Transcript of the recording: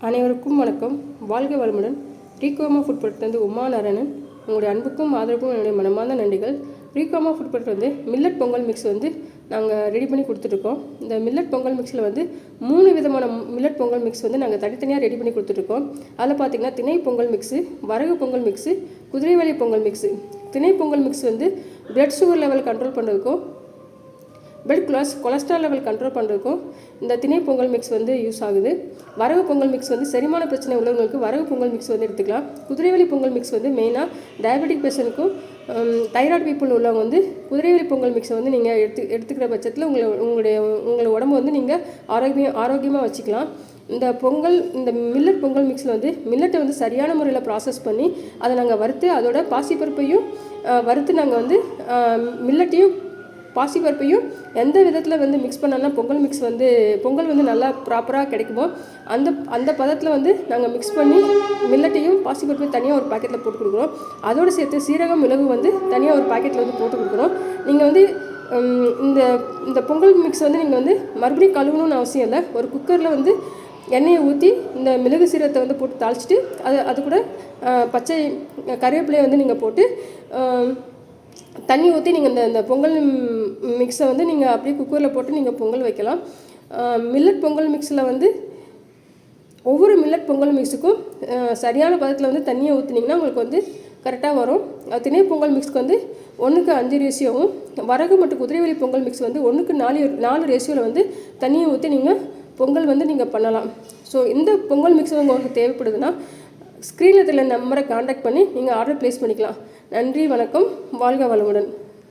அனைவருக்கும் வணக்கம். வாழ்க வளமுடன். Recoma food product Uma Narayanan. உங்களுடைய அன்புக்கும் ஆதரவுக்கும் என்னுடைய மனமார்ந்த நன்றிகள். Recoma food product millet pongal mix நாங்கள் ரெடி பண்ணி கொடுத்துட்ருக்கோம். இந்த மில்லட் பொங்கல் மிக்ஸில் 3 விதமான மில்லட் பொங்கல் மிக்ஸ் நாங்கள் தனித்தனியாக ரெடி பண்ணி கொடுத்துட்ருக்கோம். அதில் பார்த்திங்கன்னா திணை பொங்கல் மிக்ஸு, வரகு பொங்கல் மிக்ஸு, குதிரைவாலி பொங்கல் மிக்ஸு. திணை Pongal mix blood sugar level control பண்ணுறதுக்கும் பிளட் கொலஸ்ட்ரால் லெவல் கண்ட்ரோல் பண்ணுறதுக்கும் இந்த திணை பொங்கல் மிக்ஸ் யூஸ் ஆகுது. வரகு பொங்கல் மிக்ஸ் செரிமான பிரச்சனை உள்ளவங்களுக்கு வரகு பொங்கல் மிக்ஸ் எடுத்துக்கலாம். குதிரைவாலி பொங்கல் மிக்ஸ் மெயினாக டயபெட்டிக் பேஷண்ட்டுக்கும் தைராய்டு பீப்புள் உள்ளவங்க குதிரைவாலி பொங்கல் மிக்ஸை நீங்கள் எடுத்துக்கிற பட்சத்தில் உங்களோட உடம்பு நீங்கள் ஆரோக்கியமாக வச்சுக்கலாம். இந்த மில்லட் பொங்கல் மிக்ஸில் மில்லட்டை சரியான முறையில் ப்ராசஸ் பண்ணி அதை நாங்கள் வறுத்து அதோட பாசிப்பருப்பையும் வறுத்து நாங்கள் மில்லட்டையும் பாசிப்பருப்பையும் எந்த விதத்தில் மிக்ஸ் பண்ணோம்னா பொங்கல் நல்லா ப்ராப்பராக கிடைக்குமோ அந்த பதத்தில் நாங்கள் மிக்ஸ் பண்ணி மில்லட்டையும் பாசிப்பருப்பையும் தனியாக ஒரு பாக்கெட்டில் போட்டு கொடுக்குறோம். அதோடு சேர்த்து சீரகம் மிளகு தனியாக ஒரு பாக்கெட்டில் போட்டு கொடுக்குறோம். நீங்கள் இந்த பொங்கல் மிக்ஸ் நீங்கள் மறுபடியும் கழுவணும்னு அவசியம் இல்லை. ஒரு குக்கரில் எண்ணெயை ஊற்றி இந்த மிளகு சீரகத்தை போட்டு தாளிச்சிட்டு அது கூட பச்சை கறிவேப்பிலையை நீங்கள் போட்டு தண்ணி ஊற்றி நீங்கள் இந்த பொங்கல் மிக்ஸை நீங்கள் அப்படியே குக்கரில் போட்டு நீங்கள் பொங்கல் வைக்கலாம். மில்லட் பொங்கல் மிக்ஸில் ஒவ்வொரு மில்லட் பொங்கல் மிக்ஸுக்கும் சரியான பதத்தில் தண்ணியை ஊற்றினீங்கன்னா உங்களுக்கு கரெக்டாக வரும். திணை பொங்கல் மிக்ஸ்க்கு 1:5 ரேஷியோவும், வரகு மற்றும் குதிரைவாலி பொங்கல் மிக்ஸ் 1:4 ரேஷியோவில் தண்ணியை ஊற்றி நீங்கள் பொங்கல் நீங்கள் பண்ணலாம். ஸோ இந்த பொங்கல் மிக்ஸ் உங்களுக்கு தேவைப்படுதுன்னா ஸ்க்ரீனில் தெரியல நம்பரை காண்டாக்ட் பண்ணி நீங்கள் ஆர்டர் ப்ளேஸ் பண்ணிக்கலாம். நன்றி, வணக்கம், வாழ்க வளமுடன்.